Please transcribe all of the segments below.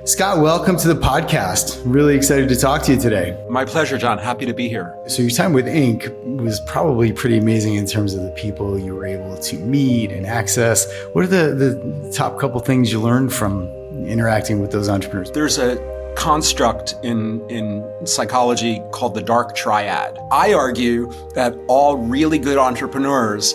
Scott, welcome to the podcast. Really excited to talk to you today. My pleasure, John. Happy to be here. So your time with Inc. was probably pretty amazing in terms of the people you were able to meet and access. What are the top couple things you learned from interacting with those entrepreneurs? There's a construct in psychology called the dark triad. I argue that all really good entrepreneurs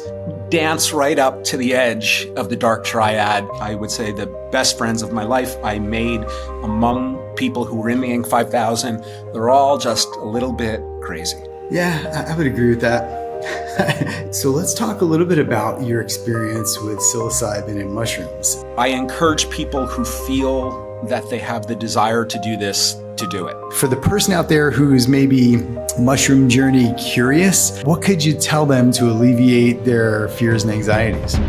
dance right up to the edge of the dark triad. I would say the best friends of my life I made among people who were in the Inc. 5000. They're all just a little bit crazy. Yeah, I would agree with that. So let's talk a little bit about your experience with psilocybin and mushrooms. I encourage people who feel that they have the desire to do this to do it. For the person out there who's maybe mushroom journey curious, what could you tell them to alleviate their fears and anxieties?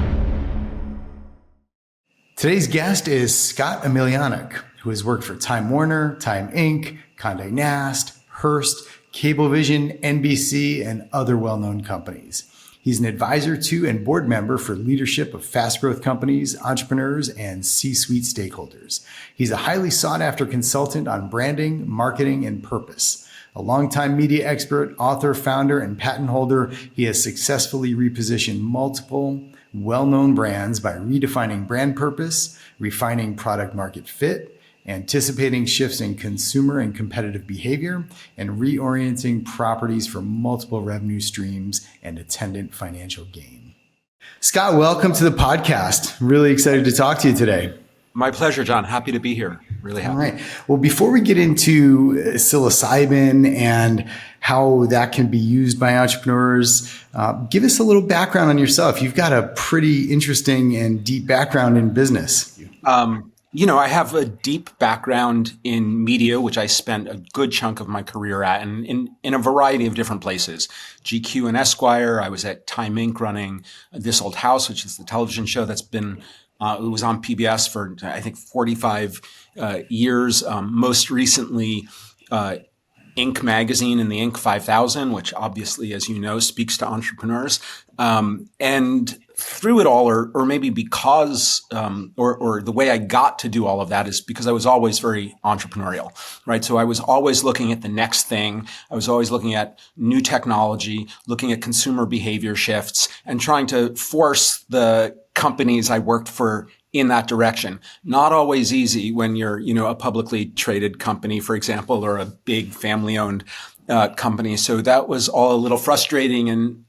Today's guest is Scott Omelianuk, who has worked for Time Warner, Time Inc., Condé Nast, Hearst, Cablevision, NBC, and other well-known companies. He's an advisor to and board member for leadership of fast growth companies, entrepreneurs, and C-suite stakeholders. He's a highly sought after consultant on branding, marketing, and purpose. A longtime media expert, author, founder, and patent holder, he has successfully repositioned multiple well-known brands by redefining brand purpose, refining product market fit, anticipating shifts in consumer and competitive behavior, and reorienting properties for multiple revenue streams and attendant financial gain. Scott, welcome to the podcast. Really excited to talk to you today. My pleasure, John. Happy to be here. Really happy. All right. Well, before we get into psilocybin and how that can be used by entrepreneurs, give us a little background on yourself. You've got a pretty interesting and deep background in business. I have a deep background in media, which I spent a good chunk of my career at, and in a variety of different places. GQ and Esquire. I was at Time Inc. running This Old House, which is the television show that's been, it was on PBS for, I think, 45 years. Most recently, Inc. magazine and the Inc. 5000, which obviously, as you know, speaks to entrepreneurs. And through it all, or maybe because, or the way I got to do all of that is because I was always very entrepreneurial, right? So I was always looking at the next thing. I was always looking at new technology, looking at consumer behavior shifts, and trying to force the companies I worked for in that direction. Not always easy when you're, a publicly traded company, for example, or a big family-owned company. So that was all a little frustrating. And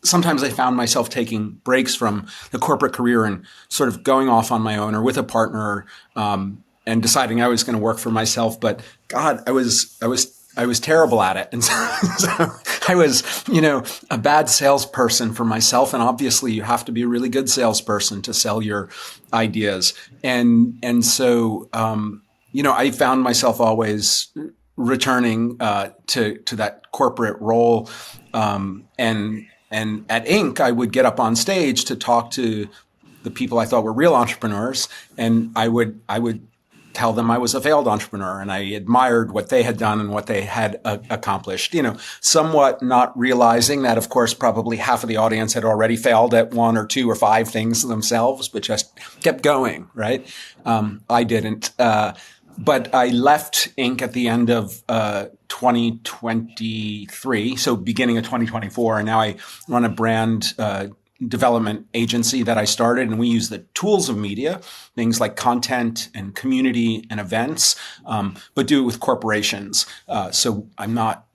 sometimes I found myself taking breaks from the corporate career and sort of going off on my own or with a partner and deciding I was going to work for myself. But God, I was terrible at it. And so I was, a bad salesperson for myself. And obviously you have to be a really good salesperson to sell your ideas. And so, I found myself always returning to that corporate role. And at Inc., I would get up on stage to talk to the people I thought were real entrepreneurs. And I would tell them I was a failed entrepreneur and I admired what they had done and what they had accomplished, somewhat not realizing that, of course, probably half of the audience had already failed at one or two or five things themselves, but just kept going, right? I didn't. But I left Inc. at the end of 2023, so beginning of 2024, and now I run a brand development agency that I started, and we use the tools of media, things like content and community and events, but do it with corporations. So I'm not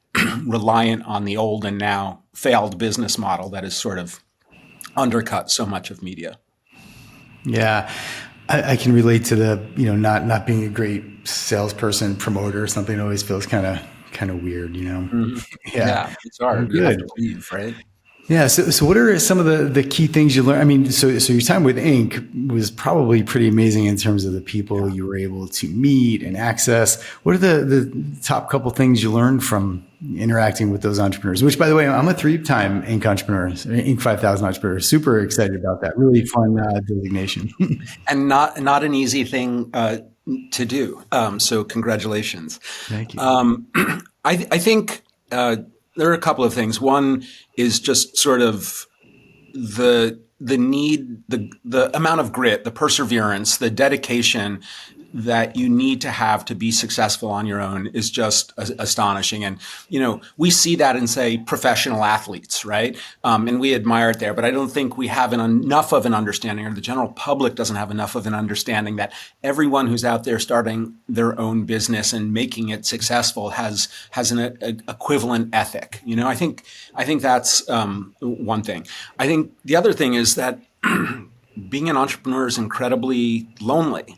reliant on the old and now failed business model that has sort of undercut so much of media. Yeah. I can relate to the, not being a great salesperson, promoter or something. It always feels kind of weird, Mm-hmm. Yeah. It's hard. Good. You have to leave, right? Yeah. So what are some of the key things you learned? I mean, so your time with Inc. was probably pretty amazing in terms of the people you were able to meet and access. What are the top couple things you learned from interacting with those entrepreneurs? Which, by the way, I'm a 3-time Inc. entrepreneur, Inc. 5000 entrepreneur. Super excited about that. Really fun designation. And not an easy thing to do. So congratulations. Thank you. I think there are a couple of things. One is just sort of the need, the amount of grit, the perseverance, the dedication that you need to have to be successful on your own is just astonishing. And, we see that in, say, professional athletes, right? And we admire it there, but I don't think we have enough of an understanding, or the general public doesn't have enough of an understanding, that everyone who's out there starting their own business and making it successful has an equivalent ethic. I think that's one thing. I think the other thing is that being an entrepreneur is incredibly lonely.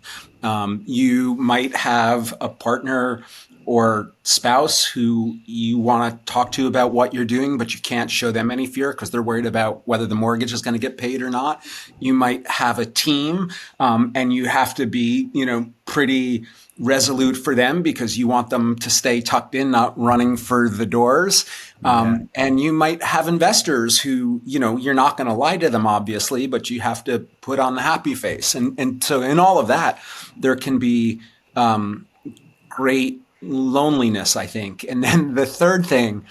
You might have a partner or spouse who you want to talk to about what you're doing, but you can't show them any fear because they're worried about whether the mortgage is going to get paid or not. You might have a team, and you have to be, pretty resolute for them because you want them to stay tucked in, not running for the doors. And you might have investors who, you're not going to lie to them, obviously, but you have to put on the happy face. And so in all of that, there can be great loneliness, I think. And then the third thing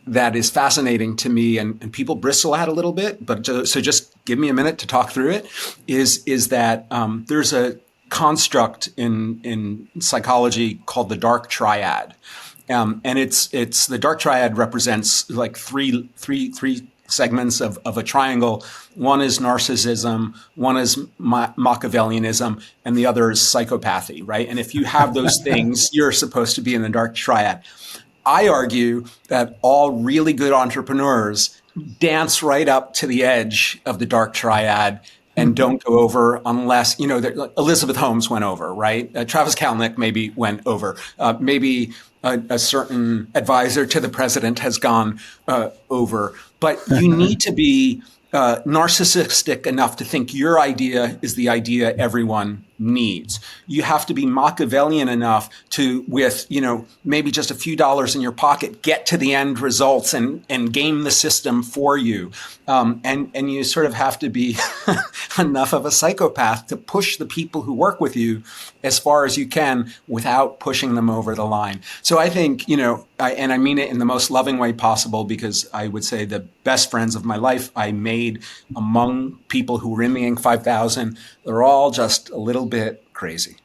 that is fascinating to me, and people bristle at a little bit, but so just give me a minute to talk through it, is that there's a construct in psychology called the dark triad. And it's the dark triad represents like three segments of a triangle. One is narcissism, one is Machiavellianism, and the other is psychopathy, right? And if you have those things, you're supposed to be in the dark triad. I argue that all really good entrepreneurs dance right up to the edge of the dark triad and don't go over unless, Elizabeth Holmes went over, right? Travis Kalanick maybe went over. Maybe a certain advisor to the president has gone over. But you need to be narcissistic enough to think your idea is the idea everyone needs. You have to be Machiavellian enough to, with, maybe just a few dollars in your pocket, get to the end results and game the system for you. And you sort of have to be enough of a psychopath to push the people who work with you as far as you can without pushing them over the line. So I think, and I mean it in the most loving way possible, because I would say the best friends of my life I made among people who were in the Inc. 5000. They're all just a little bit crazy.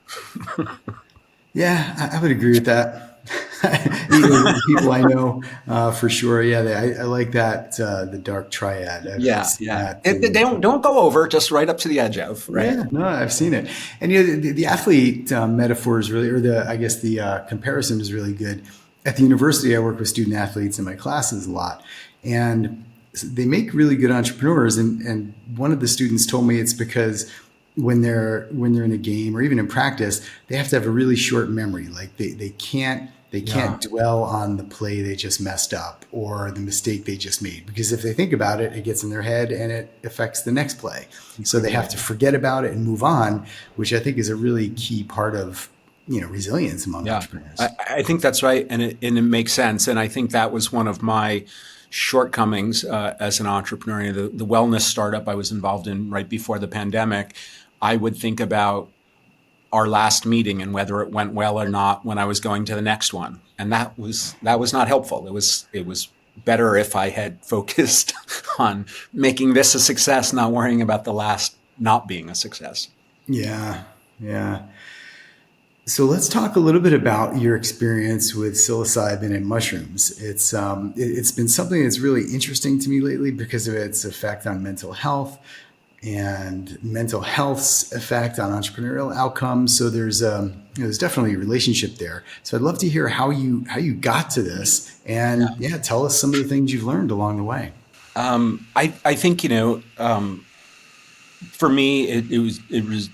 Yeah, I would agree with that. Even the people I know, for sure. Yeah, I like that, the dark triad. They don't go over, just right up to the edge of, right? Yeah, no, I've seen it. And the athlete metaphor is really, or the comparison is really good. At the university, I work with student athletes in my classes a lot, and they make really good entrepreneurs. And one of the students told me it's because when they're in a game or even in practice, they have to have a really short memory. Like they can't dwell on the play they just messed up or the mistake they just made, because if they think about it, it gets in their head and it affects the next play. So they have to forget about it and move on, which I think is a really key part of resilience among entrepreneurs. I think that's right, and it makes sense. And I think that was one of my shortcomings as an entrepreneur. The wellness startup I was involved in right before the pandemic, I would think about our last meeting and whether it went well or not when I was going to the next one, and that was not helpful. It was better if I had focused on making this a success, not worrying about the last not being a success. Yeah. So let's talk a little bit about your experience with psilocybin and mushrooms. It's been something that's really interesting to me lately because of its effect on mental health and mental health's effect on entrepreneurial outcomes. So there's definitely a relationship there. So I'd love to hear how you got to this, and tell us some of the things you've learned along the way. I think for me it was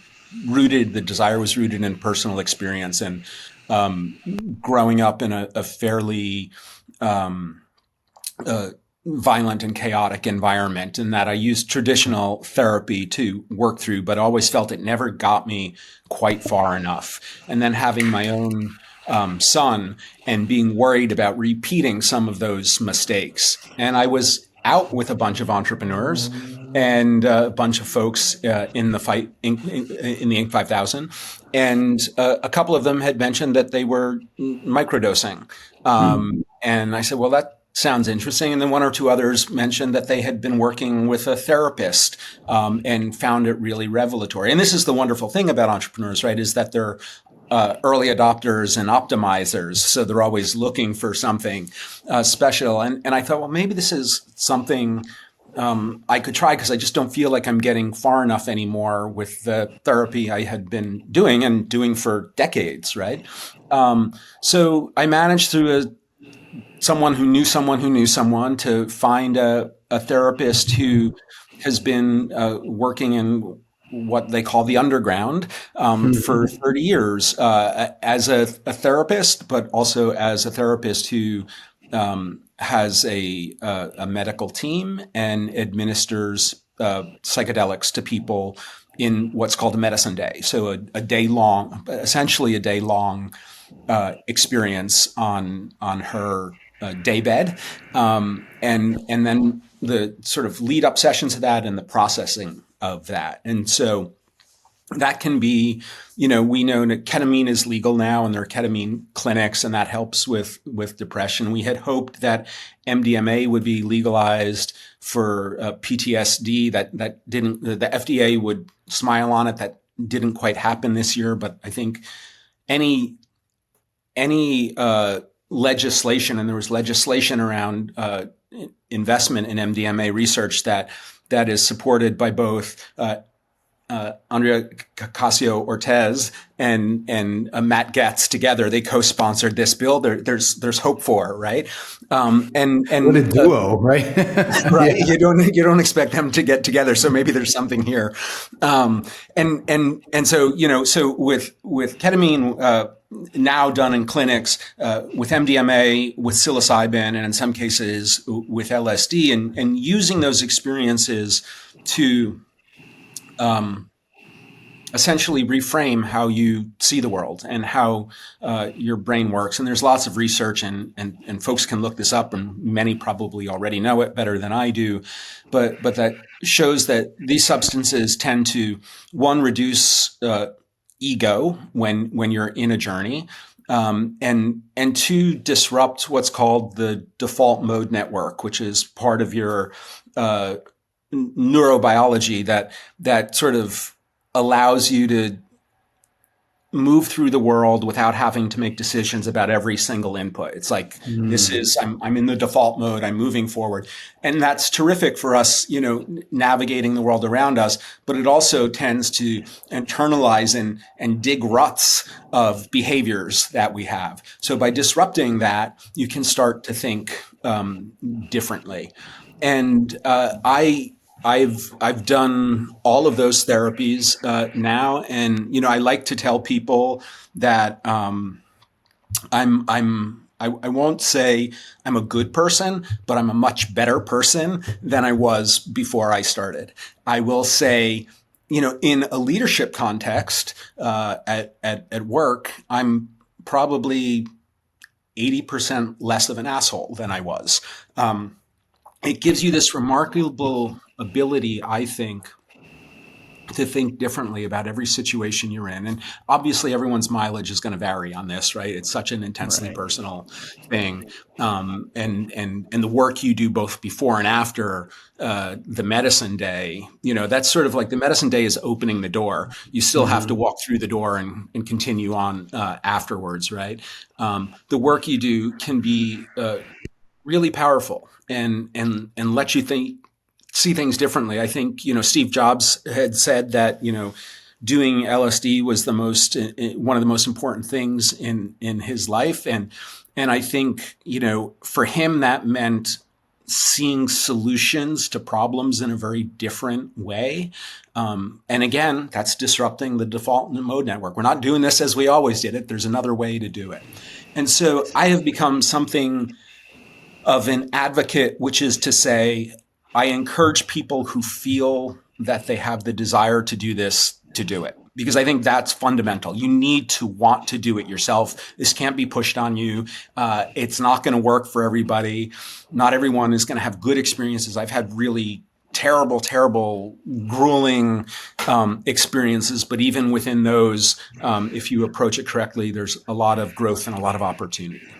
rooted. The desire was rooted in personal experience and growing up in a fairly violent and chaotic environment, and that I used traditional therapy to work through, but always felt it never got me quite far enough. And then having my own son and being worried about repeating some of those mistakes. And I was out with a bunch of entrepreneurs and a bunch of folks in the Inc. 5000. And a couple of them had mentioned that they were microdosing. And I said, well, that sounds interesting. And then one or two others mentioned that they had been working with a therapist and found it really revelatory. And this is the wonderful thing about entrepreneurs, right, is that they're early adopters and optimizers. So they're always looking for something special. And I thought, well, maybe this is something I could try, because I just don't feel like I'm getting far enough anymore with the therapy I had been doing for decades, right? So I managed through someone who knew someone to find a therapist who has been working in what they call the underground for 30 years as a therapist, but also as a therapist who has a medical team and administers psychedelics to people in what's called a medicine day. So essentially a day long experience on her daybed, and then the sort of lead up sessions to that and the processing of that. And so that can be, we know that ketamine is legal now, and there are ketamine clinics, and that helps with depression. We had hoped that MDMA would be legalized for PTSD. That didn't. The FDA would smile on it. That didn't quite happen this year. But I think any legislation, and there was legislation around investment in MDMA research that is supported by both Andrea Ocasio-Cortez and Matt Gaetz together. They co-sponsored this bill. There's hope for, right? And what a duo, right? Right. Yeah. You don't expect them to get together. So maybe there's something here. And so, so with ketamine, now done in clinics, with MDMA, with psilocybin, and in some cases with LSD, and using those experiences to essentially reframe how you see the world and how your brain works. And there's lots of research, and folks can look this up, and many probably already know it better than I do. But that shows that these substances tend to, one, reduce ego when you're in a journey, and two, disrupt what's called the default mode network, which is part of your neurobiology that sort of allows you to move through the world without having to make decisions about every single input. It's like, I'm in the default mode, I'm moving forward. And that's terrific for us, navigating the world around us, but it also tends to internalize and dig ruts of behaviors that we have. So by disrupting that, you can start to think differently. And I've done all of those therapies now, and I like to tell people that I won't say I'm a good person, but I'm a much better person than I was before I started. I will say, in a leadership context at work, I'm probably 80% less of an asshole than I was. It gives you this remarkable ability, I think, to think differently about every situation you're in. And obviously everyone's mileage is going to vary on this, right? It's such an intensely personal thing. And the work you do both before and after the medicine day, that's sort of like the medicine day is opening the door. You still have to walk through the door and continue on afterwards, right? The work you do can be really powerful and let you see things differently. I think, Steve Jobs had said that, doing LSD was one of the most important things in his life. And I think, for him, that meant seeing solutions to problems in a very different way. And again, that's disrupting the default mode network. We're not doing this as we always did it. There's another way to do it. And so I have become something of an advocate, which is to say, I encourage people who feel that they have the desire to do this to do it, because I think that's fundamental. You need to want to do it yourself. This can't be pushed on you. It's not going to work for everybody. Not everyone is going to have good experiences. I've had really terrible, grueling experiences, but even within those, if you approach it correctly, there's a lot of growth and a lot of opportunity.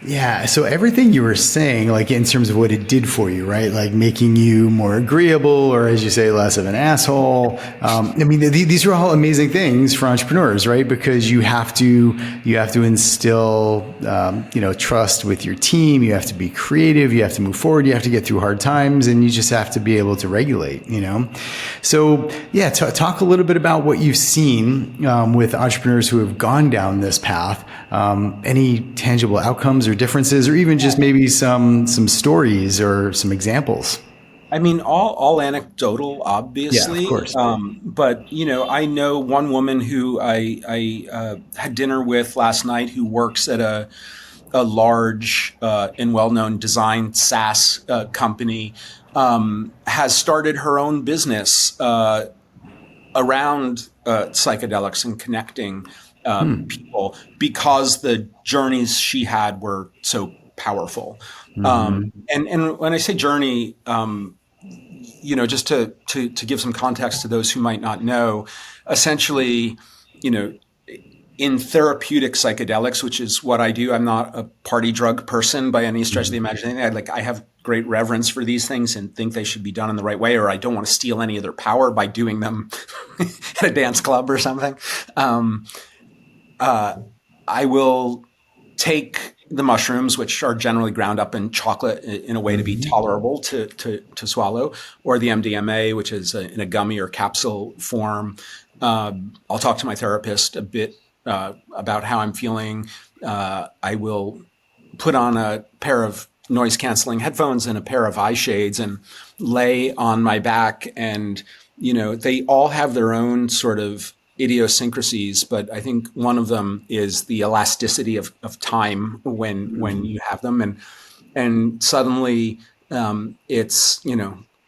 Yeah. So everything you were saying, like in terms of what it did for you, right? Like making you more agreeable, or as you say, less of an asshole. I mean, these are all amazing things for entrepreneurs, right? Because you have to instill, trust with your team. You have to be creative. You have to move forward. You have to get through hard times, and you just have to be able to regulate. So yeah, talk a little bit about what you've seen with entrepreneurs who have gone down this path. Any tangible outcomes or differences, or even just maybe some stories or some examples? I mean, all anecdotal, Yeah, of obviously. course. But I know one woman who I had dinner with last night, who works at a large and well-known design SaaS company, has started her own business around psychedelics and connecting people, because the journeys she had were so powerful. And when I say journey, just to give some context to those who might not know, essentially, in therapeutic psychedelics, which is what I do, I'm not a party drug person by any stretch of the imagination. I have great reverence for these things and think they should be done in the right way, or I don't want to steal any of their power by doing them at a dance club or something. I will take the mushrooms, which are generally ground up in chocolate in a way to be tolerable to swallow, or the MDMA, which is in a gummy or capsule form. I'll talk to my therapist a bit about how I'm feeling. I will put on a pair of noise canceling headphones and a pair of eye shades and lay on my back. And, they all have their own sort of idiosyncrasies, but I think one of them is the elasticity of time when you have them. And suddenly it's,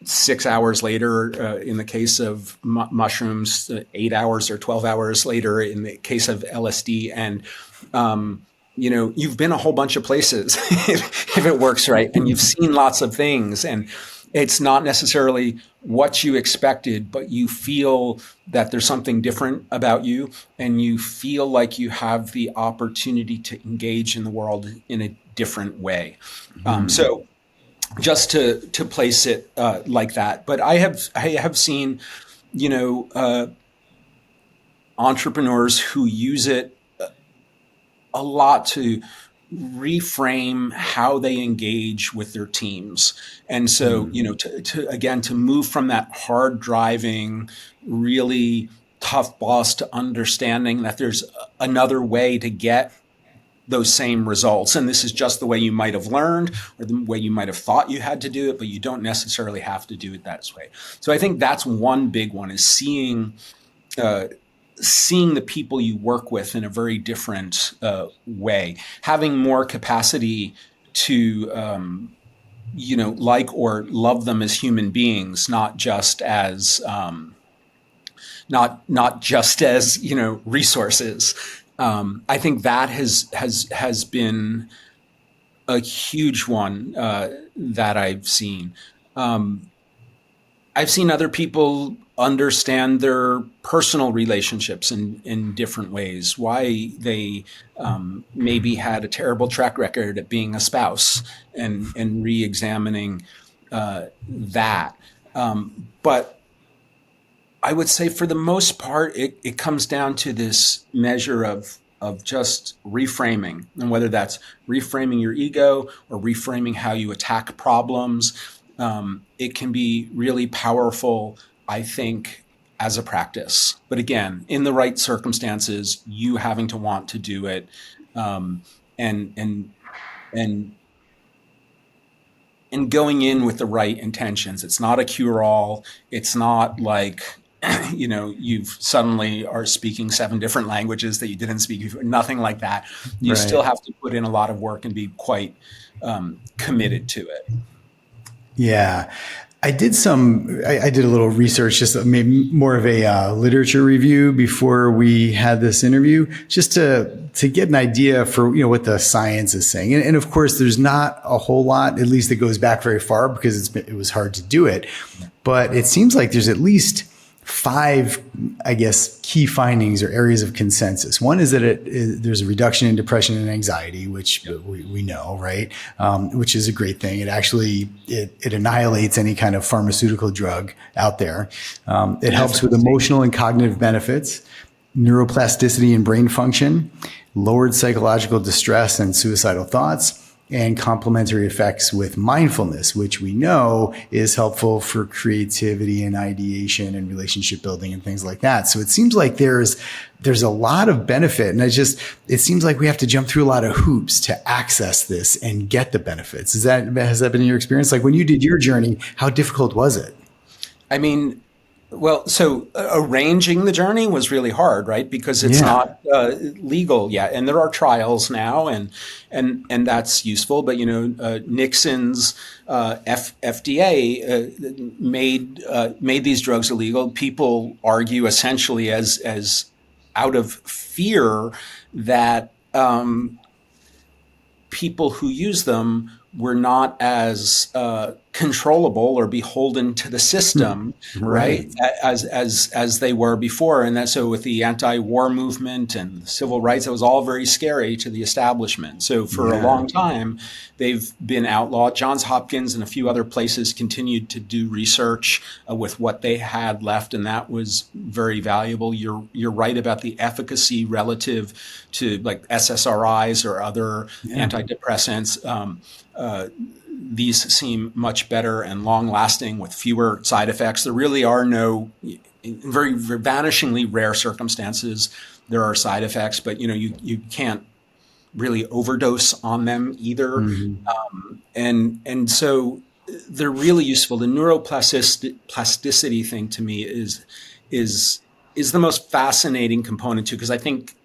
6 hours later, in the case of mushrooms, 8 hours or 12 hours later in the case of LSD. And, you've been a whole bunch of places if it works right, and you've seen lots of things, and it's not necessarily what you expected, but you feel that there's something different about you, and you feel like you have the opportunity to engage in the world in a different way. So just to place it like that. But I have seen, entrepreneurs who use it a lot to reframe how they engage with their teams. And so, to move from that hard driving, really tough boss to understanding that there's another way to get those same results. And this is just the way you might have learned, or the way you might have thought you had to do it, but you don't necessarily have to do it that way. So I think that's one big one, is seeing the people you work with in a very different way, having more capacity to, like or love them as human beings, not just as, resources. I think that has been a huge one that I've seen. I've seen other people understand their personal relationships in different ways, why they maybe had a terrible track record at being a spouse, and re-examining that. But I would say for the most part, it comes down to this measure of just reframing, and whether that's reframing your ego or reframing how you attack problems, it can be really powerful, I think, as a practice. But again, in the right circumstances, you having to want to do it, and going in with the right intentions. It's not a cure-all. It's not like, you've suddenly are speaking 7 different languages that you didn't speak before. Nothing like that. You Right. still have to put in a lot of work and be quite committed to it. Yeah. I did a little research, just maybe more of a literature review before we had this interview, just to get an idea for, what the science is saying. And of course, there's not a whole lot, at least that goes back very far, because it was hard to do it. But it seems like there's at least 5, I guess, key findings or areas of consensus. One is that there's a reduction in depression and anxiety, which we know, right? Which is a great thing. It actually, it annihilates any kind of pharmaceutical drug out there. It helps with emotional and cognitive benefits, neuroplasticity and brain function, lowered psychological distress and suicidal thoughts, and complementary effects with mindfulness, which we know is helpful for creativity and ideation and relationship building and things like that. So it seems like there's a lot of benefit. And it seems like we have to jump through a lot of hoops to access this and get the benefits. Has that been your experience? Like when you did your journey, how difficult was it? I mean, well, so arranging the journey was really hard, right? Because it's not legal yet, and there are trials now, and that's useful. But Nixon's FDA made these drugs illegal. People argue essentially as out of fear that people who use them were not as controllable or beholden to the system, right? As they were before. And that, so with the anti-war movement and the civil rights, it was all very scary to the establishment. So for a long time, they've been outlawed. Johns Hopkins and a few other places continued to do research with what they had left, and that was very valuable. You're right about the efficacy relative to like SSRIs or other antidepressants. These seem much better and long-lasting with fewer side effects. There really are no, very vanishingly rare circumstances, there are side effects, but you can't really overdose on them either. And so they're really useful. The neuroplasticity thing to me is the most fascinating component too, because I think,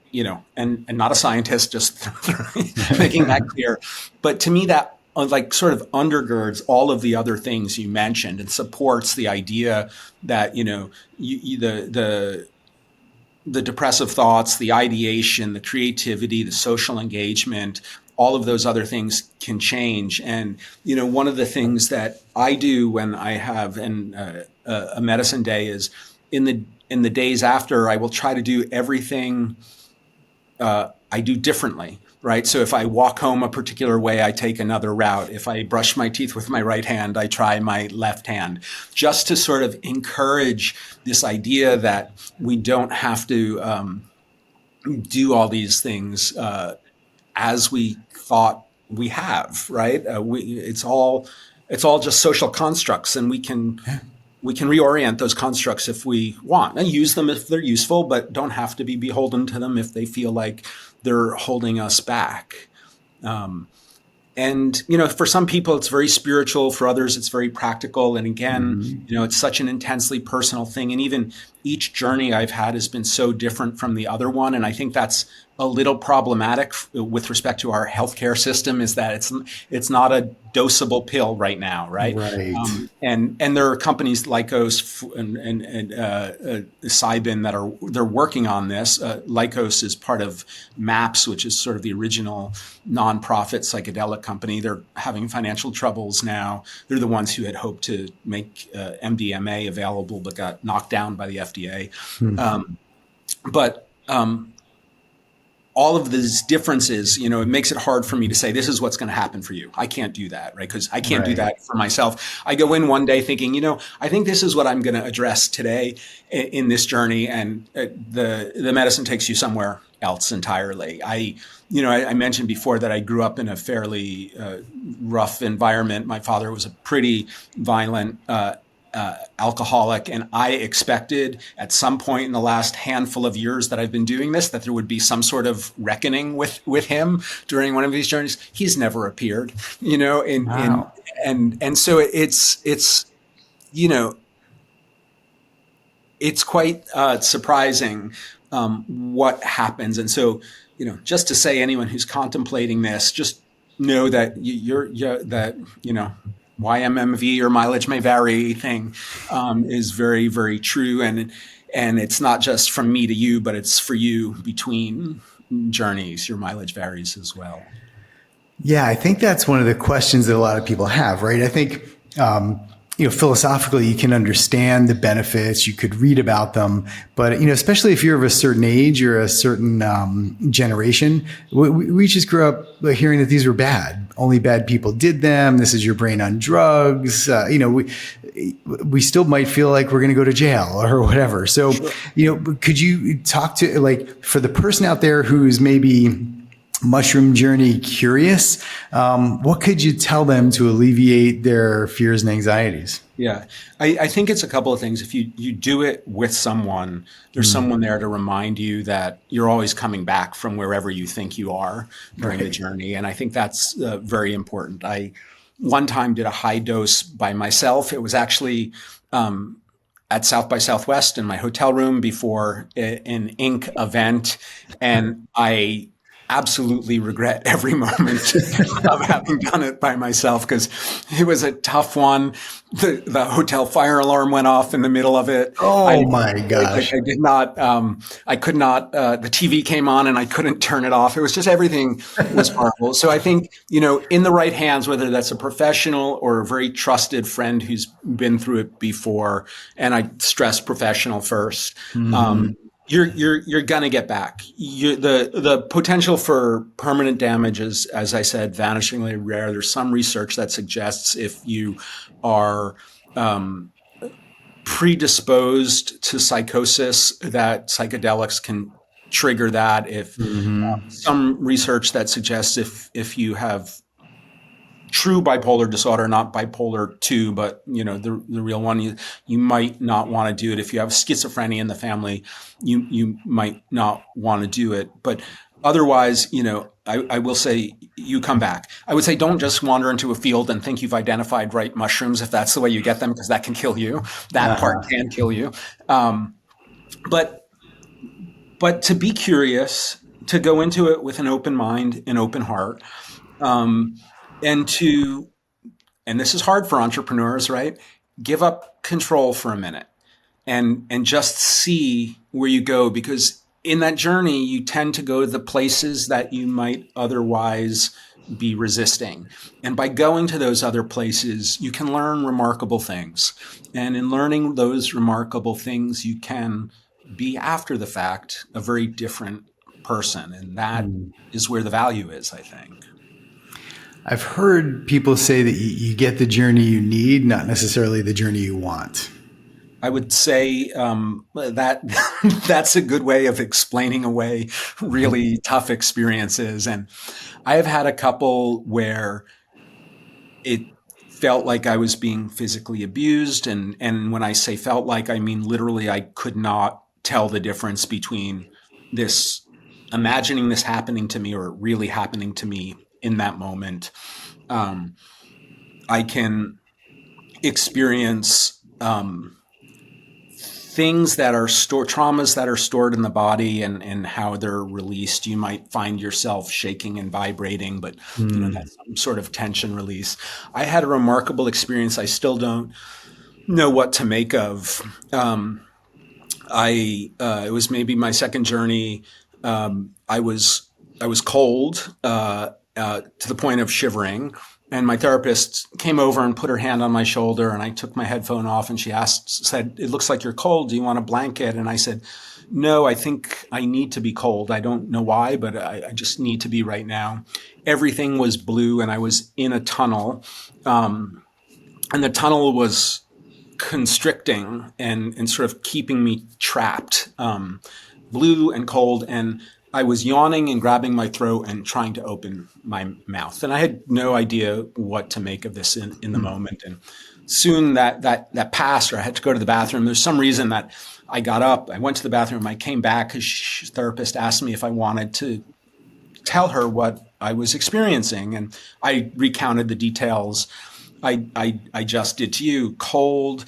and not a scientist, just making that clear, but to me that like sort of undergirds all of the other things you mentioned and supports the idea that the depressive thoughts, the ideation, the creativity, the social engagement, all of those other things can change. And one of the things that I do when I have a medicine day is in the days after, I will try to do everything I do differently. Right. So if I walk home a particular way, I take another route. If I brush my teeth with my right hand, I try my left hand, just to sort of encourage this idea that we don't have to do all these things as we thought we have. Right. It's all just social constructs, and we can reorient those constructs if we want, and use them if they're useful, but don't have to be beholden to them if they feel like they're holding us back. And, for some people, it's very spiritual. For others, it's very practical. And again, it's such an intensely personal thing. And even each journey I've had has been so different from the other one. And I think that's a little problematic with respect to our healthcare system, is that it's not a dosable pill right now, right? And there are companies like Lycos and psilocybin they're working on this. Lycos is part of MAPS, which is sort of the original nonprofit psychedelic company. They're having financial troubles now. They're the ones who had hoped to make MDMA available, but got knocked down by the FDA. But all of these differences, it makes it hard for me to say, this is what's going to happen for you. I can't do that, right? Because I can't do that for myself. I go in one day thinking, I think this is what I'm going to address today in this journey. And the medicine takes you somewhere else entirely. I mentioned before that I grew up in a fairly rough environment. My father was a pretty violent alcoholic, and I expected at some point in the last handful of years that I've been doing this, that there would be some sort of reckoning with him during one of these journeys. He's never appeared, and so it's quite surprising what happens. And so, just to say, anyone who's contemplating this, just know that YMMV, or mileage may vary thing, is very, very true. And it's not just from me to you, but it's for you between journeys. Your mileage varies as well. Yeah, I think that's one of the questions that a lot of people have, right? I think, philosophically, you can understand the benefits, you could read about them, but, especially if you're of a certain age or a certain generation, we just grew up hearing that these were bad. Only bad people did them. This is your brain on drugs. We still might feel like we're going to go to jail or whatever. So, could you talk to, like, for the person out there who's maybe mushroom journey curious, what could you tell them to alleviate their fears and anxieties? Yeah, I think it's a couple of things. If you do it with someone, there's someone there to remind you that you're always coming back from wherever you think you are during the journey. And I think that's very important. I one time did a high dose by myself. It was actually at South by Southwest in my hotel room before an Inc. event. And I absolutely regret every moment of having done it by myself, because it was a tough one. The hotel fire alarm went off in the middle of it. Oh my gosh. I did not, I could not, the TV came on and I couldn't turn it off. It was just, everything was horrible. So I think, in the right hands, whether that's a professional or a very trusted friend who's been through it before, and I stress professional first, you're gonna get back. The potential for permanent damage is, as I said, vanishingly rare. There's some research that suggests if you are predisposed to psychosis, that psychedelics can trigger that. If some research that suggests if you have true bipolar disorder, not bipolar 2, but the real one, you might not want to do it. If you have schizophrenia in the family, you might not want to do it. But otherwise, I will say you come back. I would say don't just wander into a field and think you've identified right mushrooms, if that's the way you get them, because that can kill you. That part can kill you. But to be curious, to go into it with an open mind, an open heart, and this is hard for entrepreneurs, right? Give up control for a minute and just see where you go, because in that journey, you tend to go to the places that you might otherwise be resisting. And by going to those other places, you can learn remarkable things. And in learning those remarkable things, you can be, after the fact, a very different person. And that is where the value is, I think. I've heard people say that you get the journey you need, not necessarily the journey you want. I would say that that's a good way of explaining away really tough experiences. And I have had a couple where it felt like I was being physically abused. And when I say felt like, I mean literally I could not tell the difference between this, imagining this happening to me, or really happening to me in that moment. I can experience things that are traumas that are stored in the body, and how they're released. You might find yourself shaking and vibrating, but that's some sort of tension release. I had a remarkable experience. I still don't know what to make of. It was maybe my second journey. I was cold to the point of shivering, and my therapist came over and put her hand on my shoulder, and I took my headphone off, and she said, "It looks like you're cold. Do you want a blanket?" And I said, "No, I think I need to be cold. I don't know why, but I just need to be right now." Everything was blue, and I was in a tunnel, and the tunnel was constricting and sort of keeping me trapped, blue and cold, and I was yawning and grabbing my throat and trying to open my mouth. And I had no idea what to make of this in the moment. And soon that passed, or I had to go to the bathroom. There's some reason that I got up, I went to the bathroom, I came back because the therapist asked me if I wanted to tell her what I was experiencing. And I recounted the details I just did to you: cold,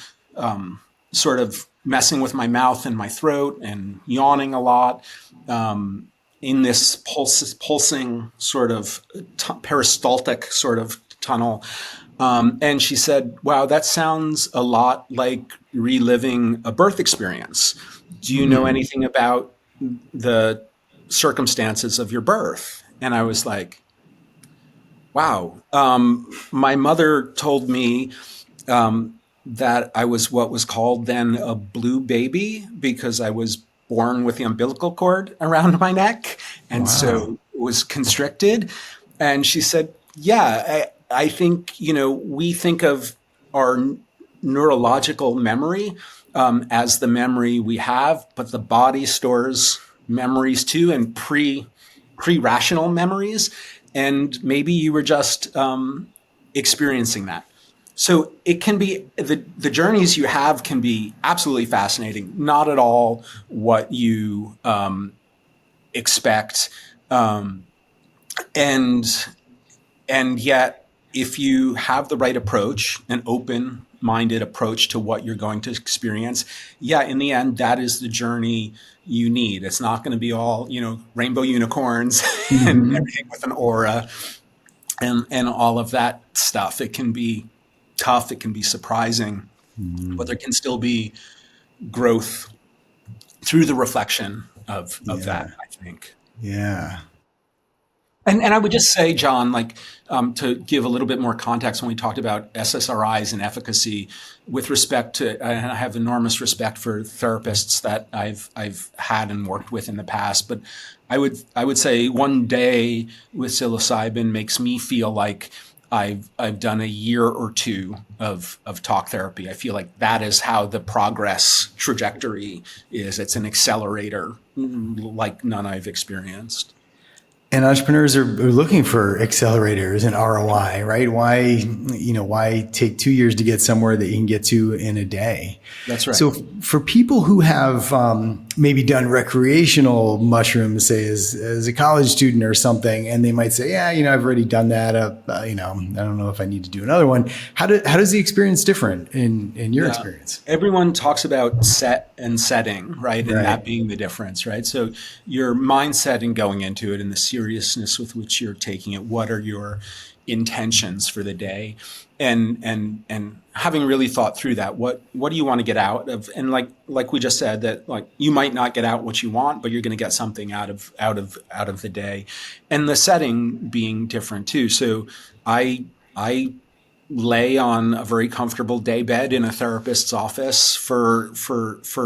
sort of messing with my mouth and my throat, and yawning a lot, in this pulsing sort of peristaltic sort of tunnel. And she said, "Wow, that sounds a lot like reliving a birth experience. Do you know anything about the circumstances of your birth?" And I was like, wow. My mother told me that I was what was called then a blue baby because I was born with the umbilical cord around my neck. And Wow. so it was constricted. And she said, yeah, I think, we think of our neurological memory as the memory we have, but the body stores memories too, and pre-rational memories. And maybe you were just experiencing that. So it can be the journeys you have can be absolutely fascinating. Not at all what you expect, um, and and yet if you have the right approach, an open-minded approach to what you're going to experience, yeah, in the end, that is the journey you need. It's not going to be all rainbow unicorns and Hmm. everything with an aura and all of that stuff. It can be tough. It can be surprising, but there can still be growth through the reflection of that, Yeah. I think. Yeah. And I would just say, John, like to give a little bit more context when we talked about SSRIs and efficacy, with respect to, and I have enormous respect for therapists that I've had and worked with in the past, but I would say one day with psilocybin makes me feel like I've done a year or two of talk therapy. I feel like that is how the progress trajectory is. It's an accelerator like none I've experienced. And entrepreneurs are looking for accelerators and ROI, right? Why take 2 years to get somewhere that you can get to in a day? That's right. So for people who have maybe done recreational mushrooms, say as a college student or something, and they might say, yeah, I've already done that. I don't know if I need to do another one. How does the experience different in your Yeah. experience? Everyone talks about set and setting, right? And that Right. being the difference, right? So your mindset in going into it and the seriousness with which you're taking it, what are your intentions for the day? And having really thought through that, what do you want to get out of? And like we just said, that like you might not get out what you want, but you're going to get something out of the day. And the setting being different too. So I lay on a very comfortable day bed in a therapist's office for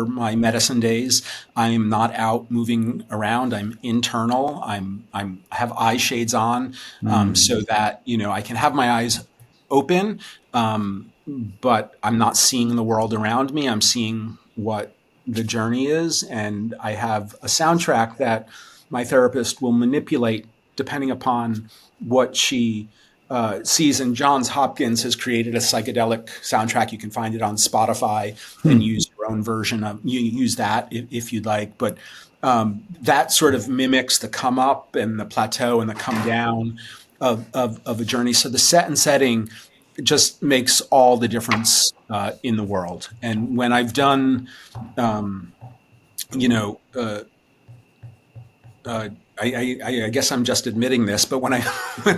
my medicine days. I'm not out moving around. I'm internal. I have eye shades on, so Mm. that I can have my eyes open, but I'm not seeing the world around me. I'm seeing what the journey is, and I have a soundtrack that my therapist will manipulate depending upon what she sees. And Johns Hopkins has created a psychedelic soundtrack. You can find it on Spotify and Hmm. use your own version of you use that if you'd like. But that sort of mimics the come up and the plateau and the come down of a journey. So the set and setting just makes all the difference in the world. And when I've done, um, you know, uh, I guess I'm just admitting this, but when I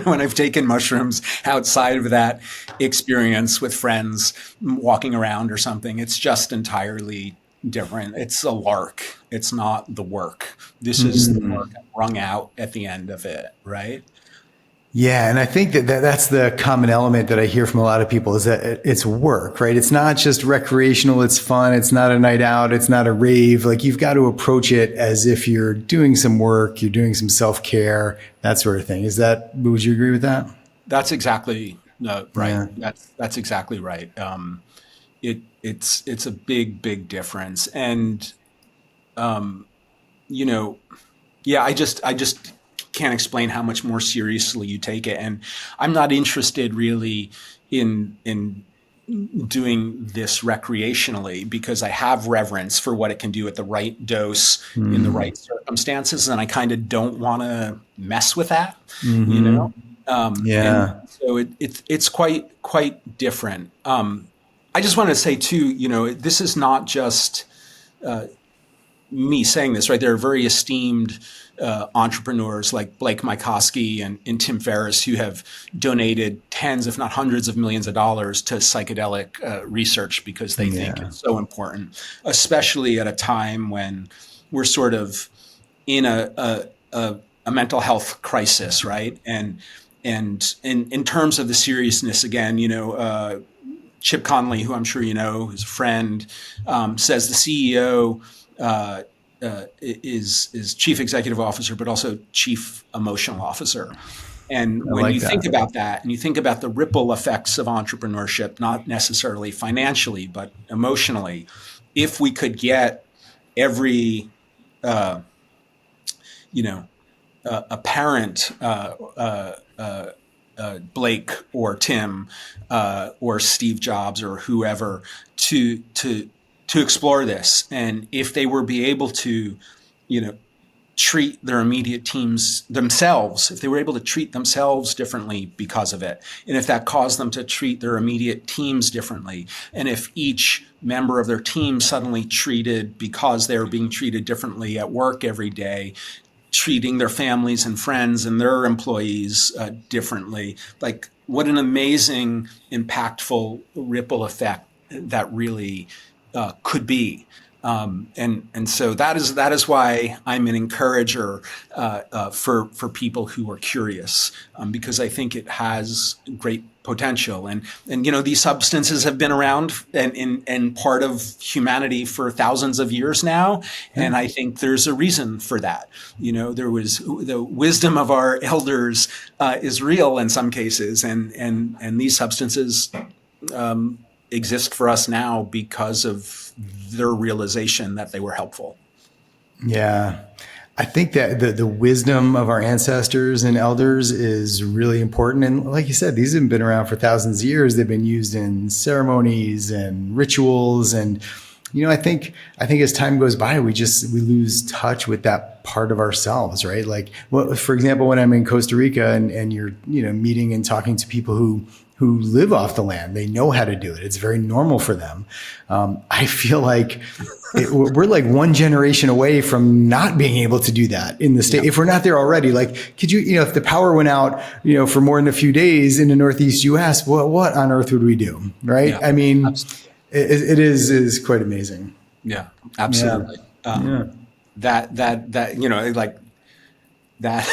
when I've taken mushrooms outside of that experience with friends, walking around or something, it's just entirely different. It's a lark. It's not the work. This is the work Mm. wrung out at the end of it, right? Yeah, and I think that's the common element that I hear from a lot of people is that it's work, right? It's not just recreational, it's fun, it's not a night out, it's not a rave. Like you've got to approach it as if you're doing some work, you're doing some self-care, that sort of thing. Would you agree with that? That's exactly right. Yeah. That's exactly right. It's a big difference, and um, you know, yeah, I just can't explain how much more seriously you take it. And I'm not interested really in doing this recreationally because I have reverence for what it can do at the right dose in the Mm. right circumstances, and I kind of don't want to mess with that, you know. Hmm. And Yeah. so it's quite different. I just want to say too, this is not just me saying this, right? There are very esteemed entrepreneurs like Blake Mycoskie and Tim Ferriss who have donated tens, if not hundreds of millions of dollars to psychedelic research because they think Yeah. it's so important, especially at a time when we're sort of in a mental health crisis, right? And in terms of the seriousness, again, Chip Conley, who I'm sure you know, who's a friend, says the CEO is chief executive officer, but also chief emotional officer. And I when like you think that. about that, and you think about the ripple effects of entrepreneurship, not necessarily financially, but emotionally, if we could get every, uh, you know, a parent, Blake or Tim or Steve Jobs or whoever, to explore this, and if they were be able to, you know, treat their immediate teams themselves, if they were able to treat themselves differently because of it, and if that caused them to treat their immediate teams differently, and if each member of their team suddenly treated, because they were being treated differently at work every day, treating their families and friends and their employees differently, like what an amazing, impactful ripple effect that really could be. And so that is why I'm an encourager for people who are curious, because I think it has great potential. And you know, these substances have been around and part of humanity for thousands of years now, Yeah. and I think there's a reason for that. You know, there was the wisdom of our elders is real in some cases, and these substances exist for us now because of their realization that they were helpful. Yeah. I think that the wisdom of our ancestors and elders is really important. And like you said, these have been around for thousands of years. They've been used in ceremonies and rituals. And, you know, I think as time goes by, we lose touch with that part of ourselves, right? Like, well, for example, when I'm in Costa Rica and you're, you know, meeting and talking to people who live off the land, they know how to do it. It's very normal for them. I feel like we're like one generation away from not being able to do that in the state. Yeah. If we're not there already, like, could you, you know, if the power went out, you know, for more than a few days in the Northeast US, what on earth would we do? Right. Yeah, I mean, absolutely. it is quite amazing. Yeah, Yeah. absolutely. Yeah. That you know, like that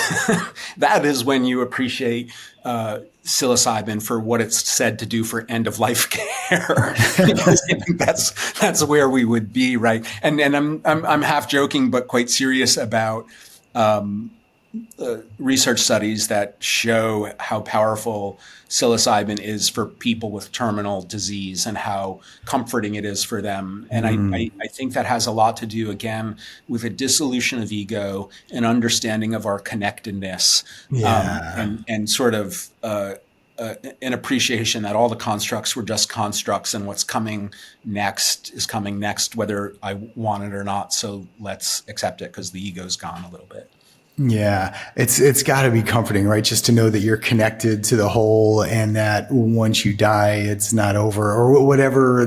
that is when you appreciate psilocybin for what it's said to do for end of life care, because I think that's where we would be, right? And I'm half joking but quite serious about research studies that show how powerful psilocybin is for people with terminal disease and how comforting it is for them. And I think that has a lot to do, again, with a dissolution of ego, an understanding of our connectedness, Yeah. and sort of an appreciation that all the constructs were just constructs, and what's coming next is coming next, whether I want it or not. So let's accept it because the ego's gone a little bit. Yeah, it's got to be comforting, right? Just to know that you're connected to the whole, and that once you die, it's not over, or whatever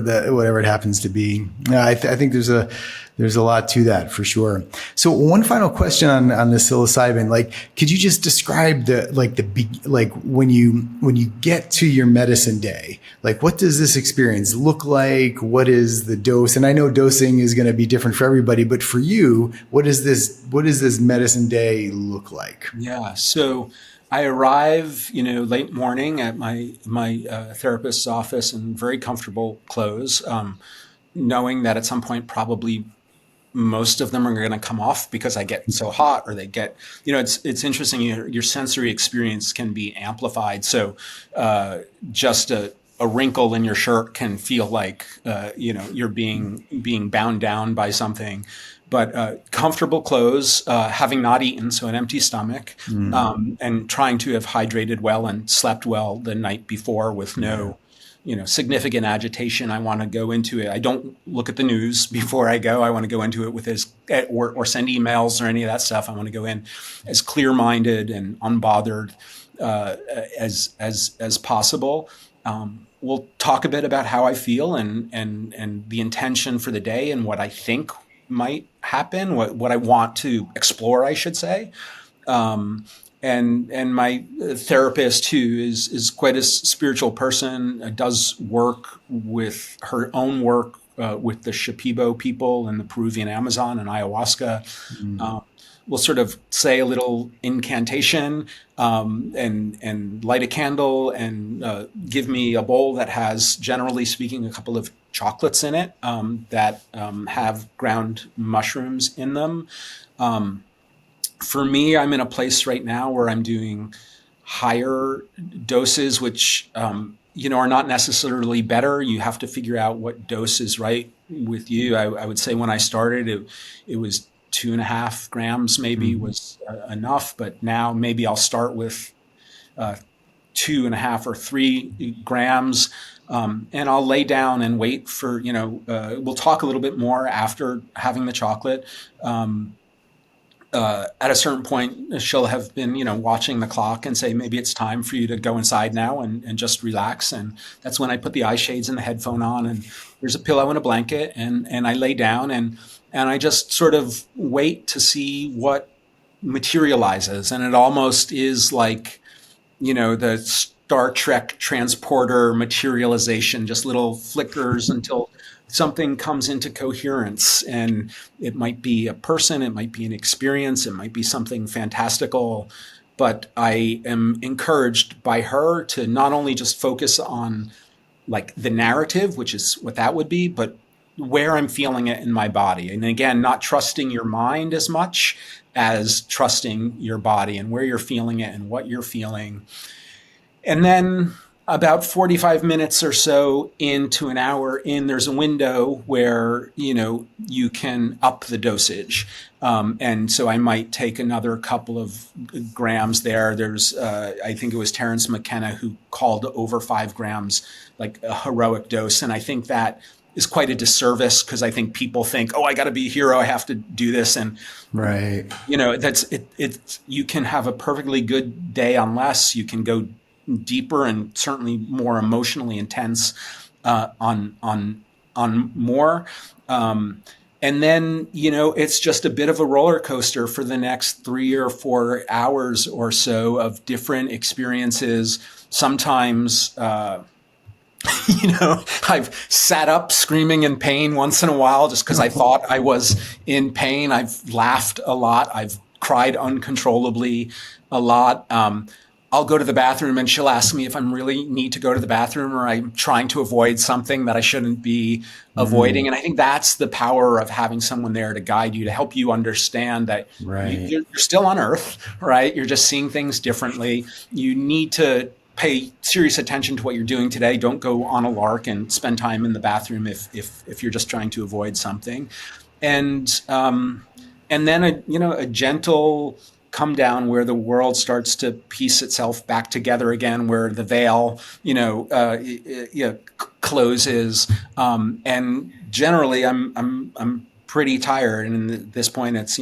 it happens to be. I think there's a lot to that for sure. So one final question on the psilocybin, like, could you just describe like when you get to your medicine day, like, what does this experience look like? What is the dose? And I know dosing is going to be different for everybody, but for you, what does this medicine day look like? Yeah. So I arrive, you know, late morning at my therapist's office in very comfortable clothes, knowing that at some point probably most of them are going to come off because I get so hot, or they get, you know, it's interesting. Your sensory experience can be amplified. So just a wrinkle in your shirt can feel like, you know, you're being bound down by something. But comfortable clothes, having not eaten, so an empty stomach, and trying to have hydrated well and slept well the night before with no, you know, significant agitation. I want to go into it. I don't look at the news before I go. I want to go into it with or send emails or any of that stuff. I want to go in as clear-minded and unbothered as possible. We'll talk a bit about how I feel and the intention for the day and what I think might happen, what I want to explore, I should say. And my therapist, who is quite a spiritual person, does work with her own work with the Shipibo people in the Peruvian Amazon and ayahuasca. we'll sort of say a little incantation, and light a candle and give me a bowl that has, generally speaking, a couple of chocolates in it that have ground mushrooms in them. For me, I'm in a place right now where I'm doing higher doses, which are not necessarily better. You have to figure out what dose is right with you. I would say when I started, it was 2.5 grams maybe was enough, but now maybe I'll start with 2.5 or 3 grams. And I'll lay down and wait for, we'll talk a little bit more after having the chocolate. At a certain point, she'll have been, watching the clock and say, maybe it's time for you to go inside now and just relax. And that's when I put the eye shades and the headphone on, and there's a pillow and a blanket, and I lay down and I just sort of wait to see what materializes. And it almost is like, the Star Trek transporter materialization, just little flickers until something comes into coherence. And it might be a person, it might be an experience, it might be something fantastical. But I am encouraged by her to not only just focus on like the narrative, which is what that would be, but where I'm feeling it in my body. And again, not trusting your mind as much as trusting your body and where you're feeling it and what you're feeling. And then about 45 minutes or so into an hour in, there's a window where, you can up the dosage. And so I might take another couple of grams there. There's, I think it was Terrence McKenna who called over 5 grams like a heroic dose. And I think that is quite a disservice, because I think people think, oh, I got to be a hero, I have to do this. And right, that's it. You can have a perfectly good day on less. You can go deeper and certainly more emotionally intense on more. And then, it's just a bit of a roller coaster for the next 3 or 4 hours or so of different experiences. Sometimes, I've sat up screaming in pain once in a while just because I thought I was in pain. I've laughed a lot. I've cried uncontrollably a lot. I'll go to the bathroom and she'll ask me if I'm really need to go to the bathroom or I'm trying to avoid something that I shouldn't be avoiding. And I think that's the power of having someone there to guide you, to help you understand that you're still on Earth, right? You're just seeing things differently. You need to pay serious attention to what you're doing today. Don't go on a lark and spend time in the bathroom if you're just trying to avoid something. And then a gentle come down where the world starts to piece itself back together again, where the veil, closes. And generally I'm pretty tired. And at this point it's,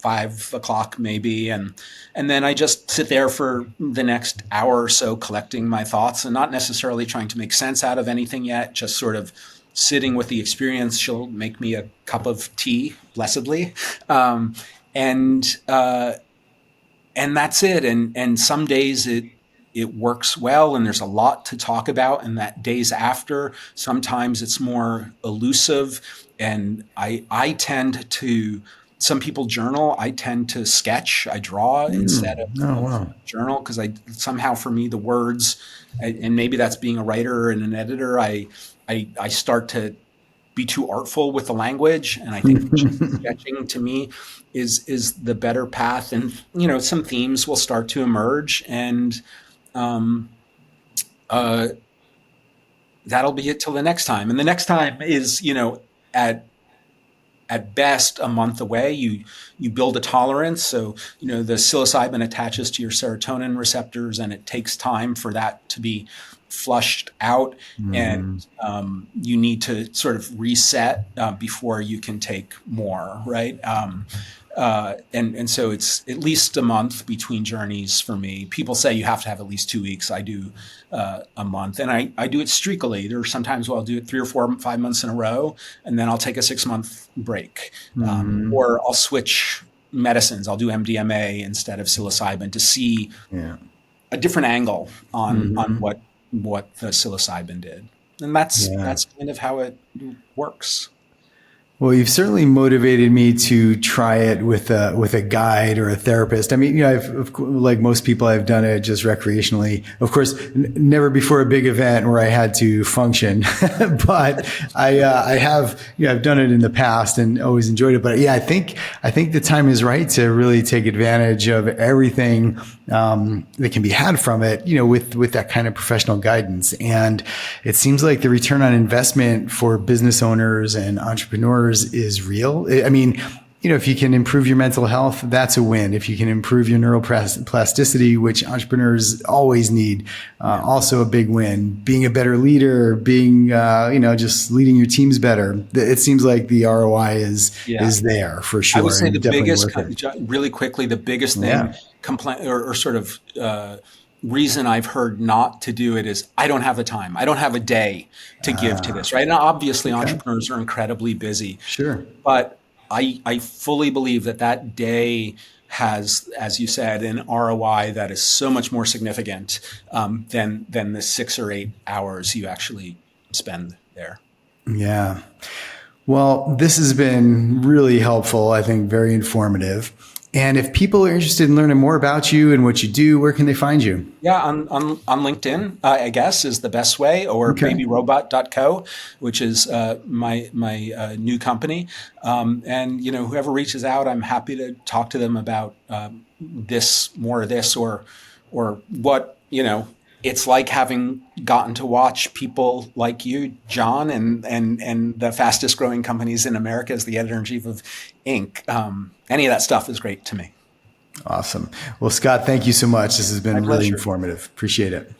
5 o'clock maybe. And then I just sit there for the next hour or so collecting my thoughts and not necessarily trying to make sense out of anything yet, just sort of sitting with the experience. She'll make me a cup of tea, blessedly. And that's it. And some days it works well and there's a lot to talk about. And that days after, sometimes it's more elusive. And I tend to, some people journal, I tend to sketch, I draw instead of journal, because somehow for me the words, and maybe that's being a writer and an editor, I start to be too artful with the language. And I think sketching to me is the better path. And, some themes will start to emerge, and that'll be it till the next time. And the next time is, at best a month away. You build a tolerance. So, the psilocybin attaches to your serotonin receptors, and it takes time for that to be flushed out. And you need to sort of reset before you can take more, right? And so it's at least a month between journeys for me. People say you have to have at least 2 weeks. I do a month, and I do it streakily. There are sometimes where I'll do it 3 or 4, 5 months in a row, and then I'll take a 6-month break, or I'll switch medicines. I'll do MDMA instead of psilocybin to see a different angle on what the psilocybin did. And that's kind of how it works. Well, you've certainly motivated me to try it with a guide or a therapist. I mean, like most people, I've done it just recreationally. Of course, never before a big event where I had to function, but I have, I've done it in the past and always enjoyed it. But yeah, I think the time is right to really take advantage of everything that can be had from it, with that kind of professional guidance. And it seems like the return on investment for business owners and entrepreneurs is real. I mean, if you can improve your mental health, that's a win. If you can improve your neuroplasticity, which entrepreneurs always need, also a big win. Being a better leader, being, just leading your teams better. It seems like the ROI is there for sure. I would say and the definitely biggest, worth it. really quickly, the biggest thing, complaint or sort of reason I've heard not to do it is I don't have the time. I don't have a day to give to this, right? Now, obviously, entrepreneurs are incredibly busy. Sure. But I fully believe that day has, as you said, an ROI that is so much more significant than the 6 or 8 hours you actually spend there. Yeah. Well, this has been really helpful. I think very informative. And if people are interested in learning more about you and what you do, where can they find you? Yeah, on LinkedIn, I guess, is the best way, or babyrobot.co, which is my new company. And whoever reaches out, I'm happy to talk to them about more of this, or what it's like having gotten to watch people like you, John, and the fastest growing companies in America as the editor-in-chief of Inc. Any of that stuff is great to me. Awesome. Well, Scott, thank you so much. This has been really informative. Appreciate it.